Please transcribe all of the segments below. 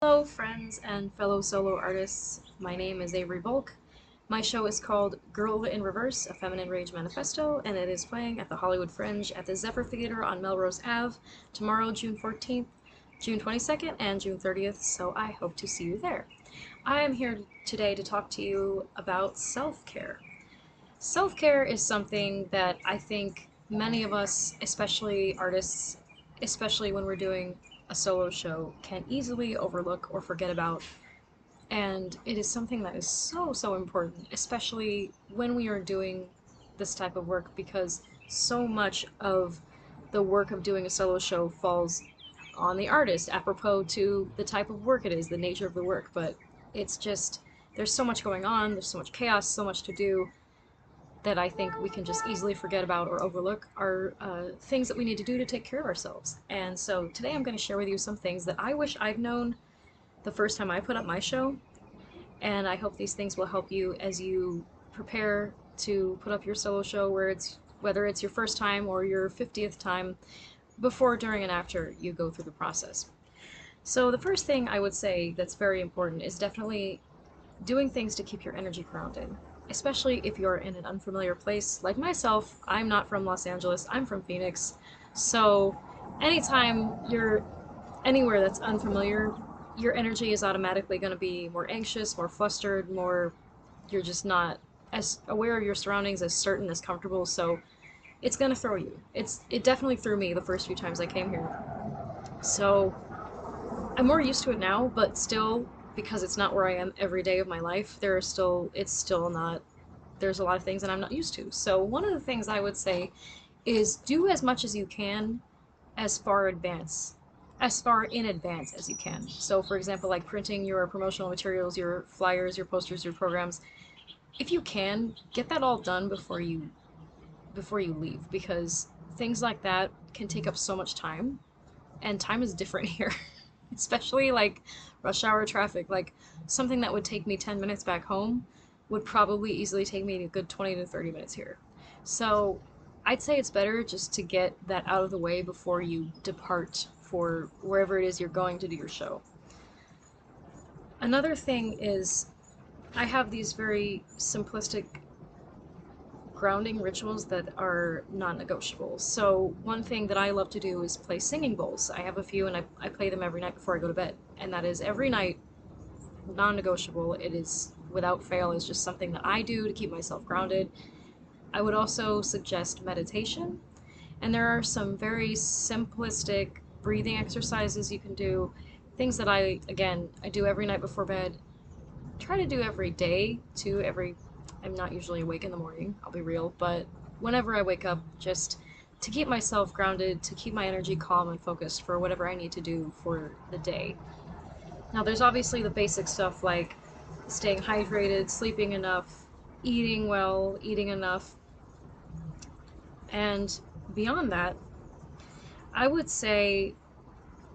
Hello, friends and fellow solo artists. My name is Avery Bulk. My show is called Girl in Reverse, a Feminine Rage Manifesto, and it is playing at the Hollywood Fringe at the Zephyr Theater on Melrose Ave tomorrow, June 14th, June 22nd, and June 30th, so I hope to see you there. I am here today to talk to you about self care. Self care is something that I think many of us, especially artists, especially when we're doing a solo show, can easily overlook or forget about. And it is something that is so important, especially when we are doing this type of work, because so much of the work of doing a solo show falls on the artist, apropos to the type of work it is, the nature of the work. But it's just, there's so much going on, there's so much chaos, so much to do that I think we can just easily forget about or overlook are things that we need to do to take care of ourselves. And so today I'm going to share with you some things that I wish I'd known the first time I put up my show, and I hope these things will help you as you prepare to put up your solo show, whether it's your first time or your 50th time, before, during, and after you go through the process. So the first thing I would say that's very important is definitely doing things to keep your energy grounded, especially if you're in an unfamiliar place. Like myself, I'm not from Los Angeles, I'm from Phoenix. So anytime you're anywhere that's unfamiliar, your energy is automatically going to be more anxious, more flustered, more, you're just not as aware of your surroundings, as certain, as comfortable. So it's going to throw you. It definitely threw me the first few times I came here. So I'm more used to it now, but still, because it's not where I am every day of my life, it's still not, there's a lot of things that I'm not used to. So one of the things I would say is do as much as you can as far advance, as far in advance as you can. So for example, like printing your promotional materials, your flyers, your posters, your programs, if you can, get that all done before you leave, because things like that can take up so much time, and time is different here. Especially like rush hour traffic. Like something that would take me 10 minutes back home would probably easily take me a good 20 to 30 minutes here. So I'd say it's better just to get that out of the way before you depart for wherever it is you're going to do your show. Another thing is I have these very simplistic grounding rituals that are non-negotiable. So one thing that I love to do is play singing bowls. I have a few, and I play them every night before I go to bed. And that is every night, non-negotiable. It is without fail. It's just something that I do to keep myself grounded. I would also suggest meditation. And there are some very simplistic breathing exercises you can do. Things that I do every night before bed. Try to do every day too. I'm not usually awake in the morning, I'll be real, but whenever I wake up, just to keep myself grounded, to keep my energy calm and focused for whatever I need to do for the day. Now there's obviously the basic stuff like staying hydrated, sleeping enough, eating well, eating enough, and beyond that, I would say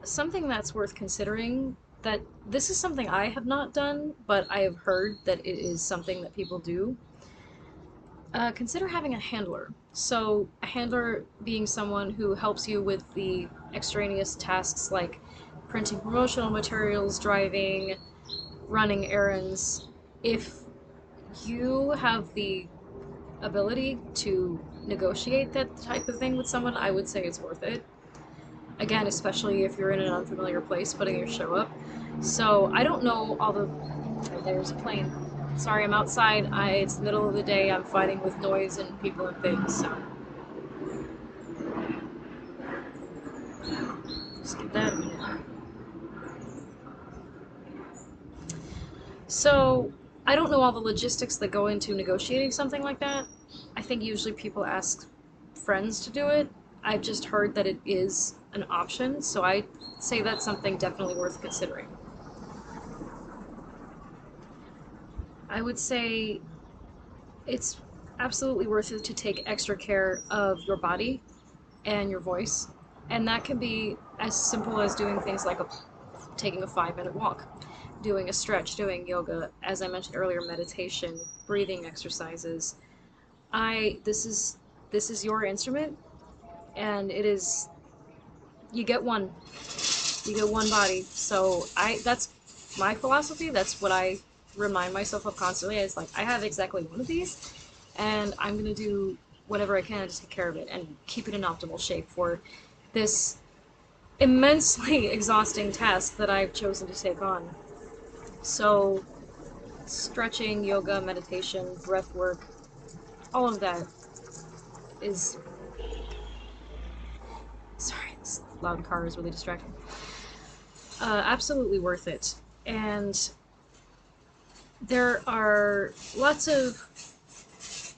something that's worth considering, that this is something I have not done, but I have heard that it is something that people do. Consider having a handler. So, a handler being someone who helps you with the extraneous tasks like printing promotional materials, driving, running errands. If you have the ability to negotiate that type of thing with someone, I would say it's worth it. Again, especially if you're in an unfamiliar place putting your show up. So I don't know all the. There's a plane. Sorry, I'm outside. It's the middle of the day. I'm fighting with noise and people and things. So just give that a minute. So I don't know all the logistics that go into negotiating something like that. I think usually people ask friends to do it. I've just heard that it is an option, so I say that's something definitely worth considering. I would say it's absolutely worth it to take extra care of your body and your voice. And that can be as simple as doing things like taking a 5-minute walk, doing a stretch, doing yoga, as I mentioned earlier, meditation, breathing exercises. I this is your instrument, and you get one. You get one body. So I that's my philosophy. That's what I remind myself of constantly. It's like I have exactly one of these, and I'm gonna do whatever I can to take care of it and keep it in optimal shape for this immensely exhausting task that I've chosen to take on. So, stretching, yoga, meditation, breath work, all of that is. Sorry, this loud car is really distracting. Absolutely worth it. And there are lots of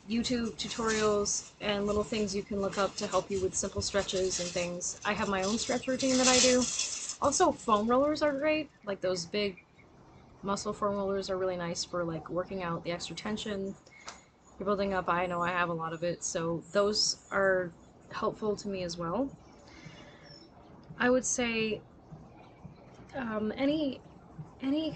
YouTube tutorials and little things you can look up to help you with simple stretches and things. I have my own stretch routine that I do. Also, foam rollers are great. Like those big muscle foam rollers are really nice for like working out the extra tension you're building up. I know I have a lot of it, so those are helpful to me as well. I would say any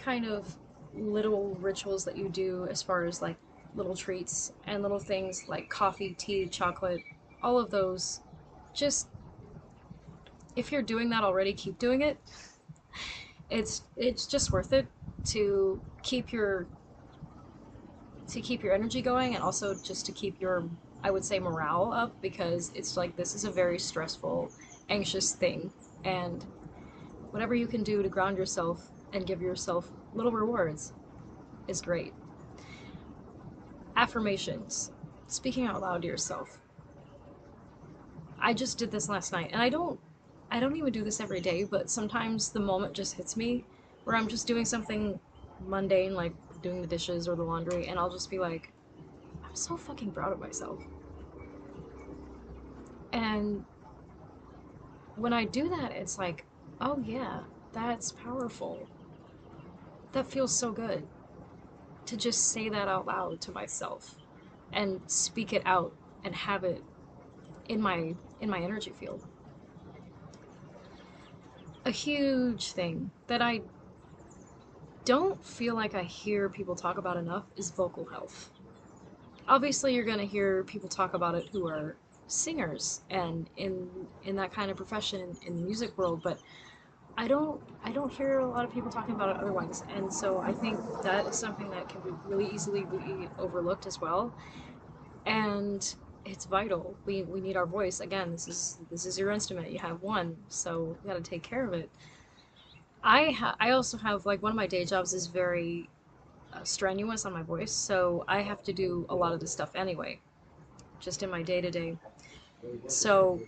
kind of little rituals that you do as far as like little treats and little things like coffee, tea, chocolate, all of those, just if you're doing that already, keep doing it. It's just worth it to keep your energy going and also just to keep your, I would say, morale up, because it's like this is a very stressful, anxious thing, and whatever you can do to ground yourself and give yourself little rewards is great. Affirmations. Speaking out loud to yourself. I just did this last night, and I don't even do this every day, but sometimes the moment just hits me where I'm just doing something mundane like doing the dishes or the laundry, and I'll just be like, I'm so fucking proud of myself. And when I do that, it's like, oh yeah, that's powerful. That feels so good to just say that out loud to myself and speak it out and have it in my energy field. A huge thing that I don't feel like I hear people talk about enough is vocal health. Obviously, you're going to hear people talk about it who are singers and in that kind of profession in the music world, but I don't hear a lot of people talking about it otherwise. And so I think that is something that can be really easily be overlooked as well. And it's vital. We need our voice. Again, this is your instrument. You have one, so you got to take care of it. I also have like one of my day jobs is very strenuous on my voice, so I have to do a lot of this stuff anyway, just in my day to day. So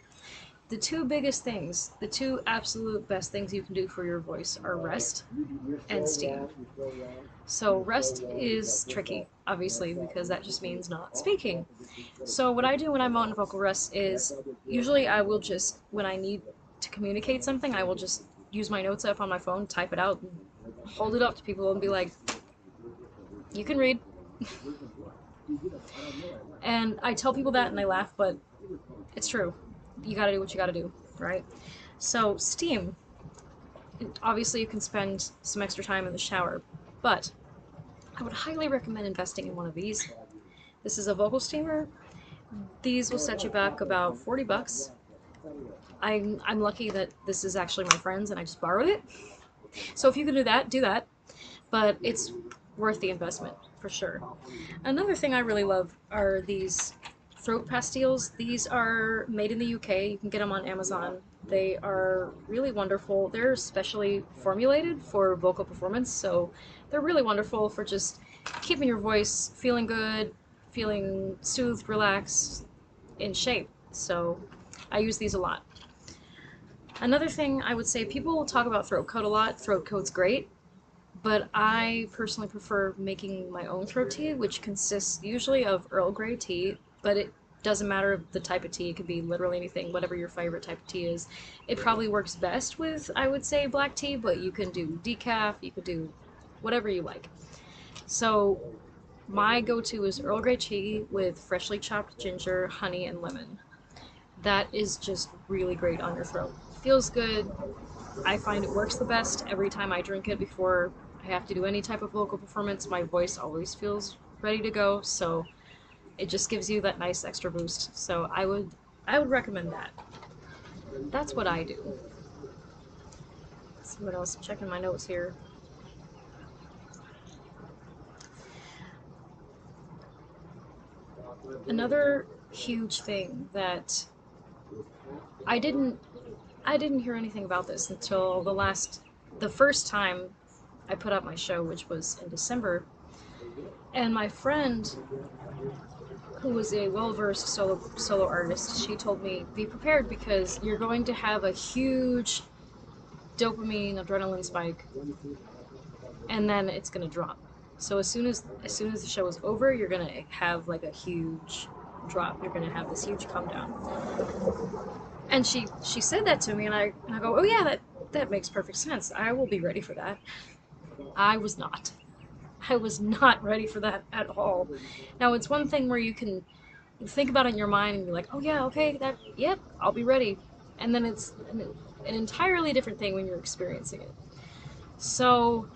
the two biggest things, the two absolute best things you can do for your voice are rest and steam. So rest is tricky, obviously, because that just means not speaking. So what I do when I'm on vocal rest is usually I will just, when I need to communicate something, I will just use my notes app on my phone, type it out, and hold it up to people and be like, you can read. And I tell people that and they laugh, but it's true. You gotta do what you gotta do, right? So, steam. Obviously, you can spend some extra time in the shower, but I would highly recommend investing in one of these. This is a vocal steamer. These will set you back about 40 bucks. I'm lucky that this is actually my friend's and I just borrowed it. So if you can do that, do that. But it's worth the investment for sure. Another thing I really love are these throat pastilles. These are made in the UK. You can get them on Amazon. They are really wonderful. They're specially formulated for vocal performance, so they're really wonderful for just keeping your voice feeling good, feeling soothed, relaxed, in shape. So I use these a lot. Another thing I would say, people talk about throat coat a lot. Throat coat's great, but I personally prefer making my own throat tea, which consists usually of Earl Grey tea, but it doesn't matter the type of tea. It could be literally anything, whatever your favorite type of tea is. It probably works best with, I would say, black tea, but you can do decaf, you could do whatever you like. So my go-to is Earl Grey tea with freshly chopped ginger, honey, and lemon. That is just really great on your throat. Feels good. I find it works the best every time I drink it before I have to do any type of vocal performance. My voice always feels ready to go, so it just gives you that nice extra boost. So I would recommend that. That's what I do. Let's see what else. I'm checking my notes here. Another huge thing that I didn't I didn't hear anything about this until the first time I put up my show, which was in December, and my friend, who was a well-versed solo artist, she told me, be prepared because you're going to have a huge dopamine adrenaline spike, and then it's going to drop. So as soon as the show is over, you're going to have like a huge drop. You're going to have this huge come down. And she said that to me, and I go, oh yeah, that makes perfect sense. I will be ready for that. I was not. I was not ready for that at all. Now it's one thing where you can think about it in your mind and be like, oh yeah, okay, yep, I'll be ready. And then it's an entirely different thing when you're experiencing it. So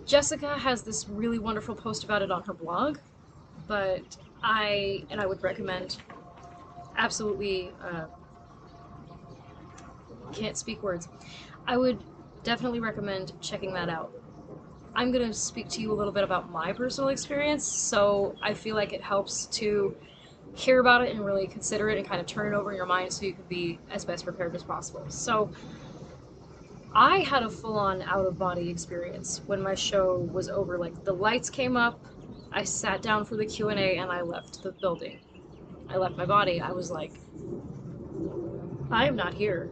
Jessica has this really wonderful post about it on her blog, but I would recommend, absolutely, can't speak words. I would definitely recommend checking that out. I'm going to speak to you a little bit about my personal experience, so I feel like it helps to hear about it and really consider it and kind of turn it over in your mind so you can be as best prepared as possible. So, I had a full-on out-of-body experience when my show was over. Like, the lights came up, I sat down for the Q&A, and I left the building. I left my body. I was like, I am not here.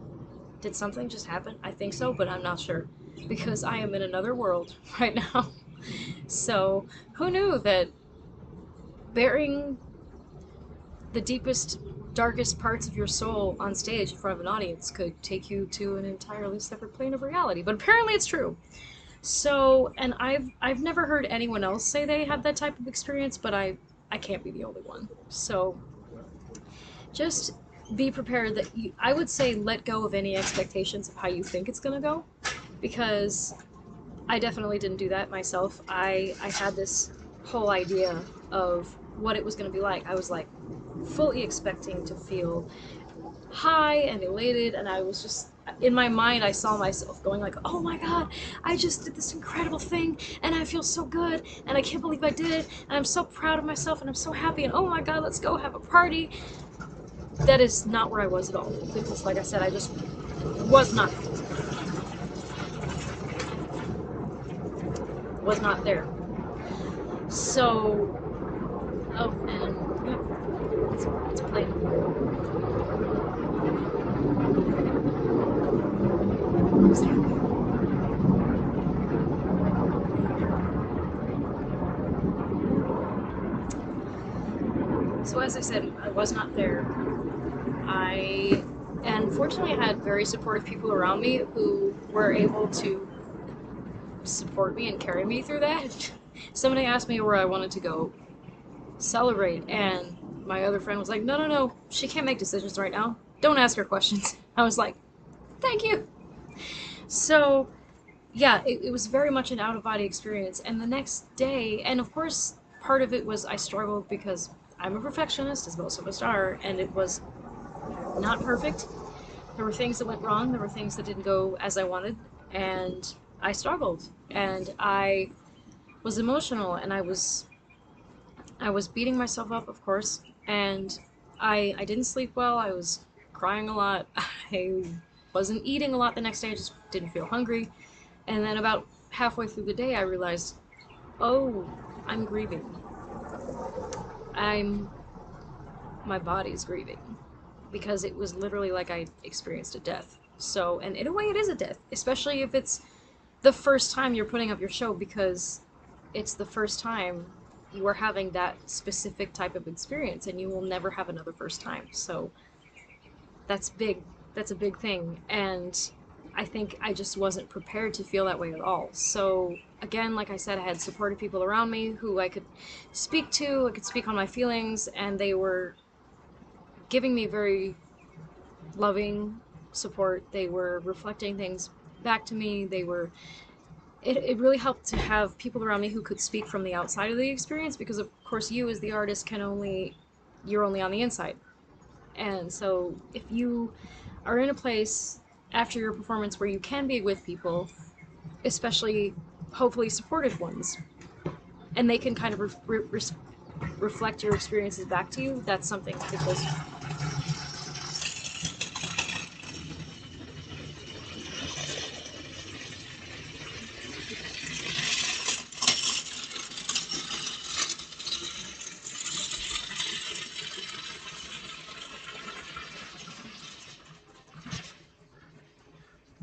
Did something just happen? I think so, but I'm not sure. Because I am in another world right now. So, who knew that bearing the deepest, darkest parts of your soul on stage in front of an audience could take you to an entirely separate plane of reality? But apparently it's true. So, and I've never heard anyone else say they had that type of experience, but I can't be the only one. So, just be prepared that I would say let go of any expectations of how you think it's going to go, because I definitely didn't do that myself. I had this whole idea of what it was going to be like. I was like fully expecting to feel high and elated, and I was just, in my mind I saw myself going like, oh my god, I just did this incredible thing and I feel so good and I can't believe I did it and I'm so proud of myself and I'm so happy and oh my god, let's go have a party. That is not where I was at all, because like I said, I just was not there. So, oh, and it's playing. So as I said, I was not there. And fortunately I had very supportive people around me who were able to support me and carry me through that. Somebody asked me where I wanted to go celebrate, and my other friend was like, no, no, no, she can't make decisions right now. Don't ask her questions. I was like, thank you. So, yeah, it was very much an out of body experience. And the next day, and of course, part of it was I struggled because I'm a perfectionist, as most of us are, and it was not perfect. There were things that went wrong, there were things that didn't go as I wanted, and I struggled. And I was emotional, and I was beating myself up, of course, and I didn't sleep well. I was crying a lot. I wasn't eating a lot the next day. I just didn't feel hungry. And then about halfway through the day, I realized, oh, I'm grieving. I'm my body's grieving, because it was literally like I experienced a death. So, and in a way, it is a death, especially if it's the first time you're putting up your show, because it's the first time you are having that specific type of experience, and you will never have another first time. So that's big. That's a big thing. And I think I just wasn't prepared to feel that way at all. So again, like I said, I had supportive people around me who I could speak to, I could speak on my feelings, and they were giving me very loving support. They were reflecting things back to me. It really helped to have people around me who could speak from the outside of the experience, because of course you as the artist you're only on the inside. And so if you are in a place after your performance where you can be with people, especially hopefully supportive ones, and they can kind of reflect your experiences back to you, that's something because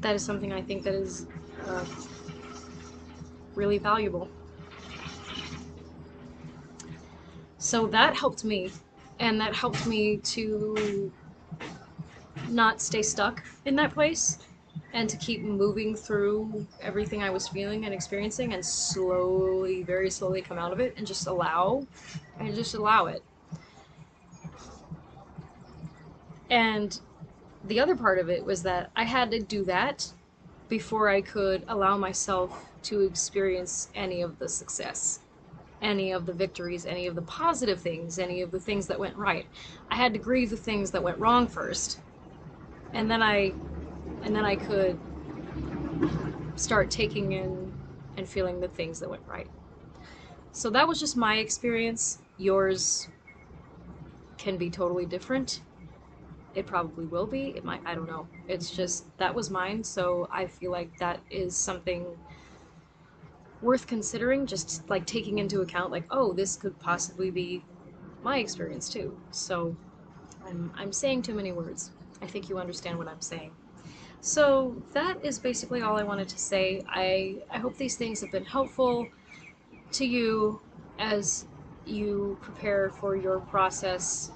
that is something I think that is uh, really valuable. So that helped me, and that helped me to not stay stuck in that place and to keep moving through everything I was feeling and experiencing and slowly, very slowly come out of it and just allow it. And the other part of it was that I had to do that before I could allow myself to experience any of the success, any of the victories, any of the positive things, any of the things that went right. I had to grieve the things that went wrong first, and then I could start taking in and feeling the things that went right. So that was just my experience. Yours can be totally different. It probably will be. It might, I don't know. It's just that was mine, so I feel like that is something worth considering, just like taking into account like, oh, this could possibly be my experience too. So I'm saying too many words. I think you understand what I'm saying. So that is basically all I wanted to say. I hope these things have been helpful to you as you prepare for your process,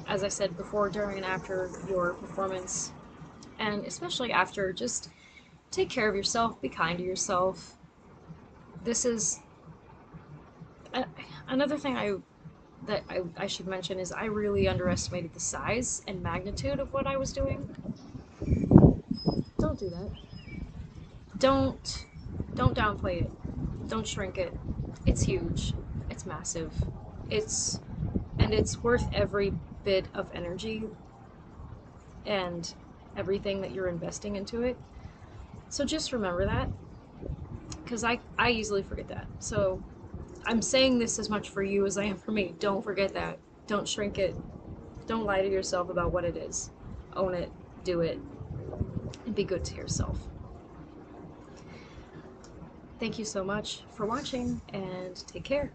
as I said before, during and after your performance, and especially after. Just take care of yourself, be kind to yourself. This is another thing I should mention is I really underestimated the size and magnitude of what I was doing. Don't do that. Don't don't downplay it. Don't shrink it. It's huge. It's massive. It's it's worth every bit of energy and everything that you're investing into it. So just remember that, because I easily forget that. So I'm saying this as much for you as I am for me. Don't forget that. Don't shrink it. Don't lie to yourself about what it is. Own it, do it, and be good to yourself. Thank you so much for watching, and take care.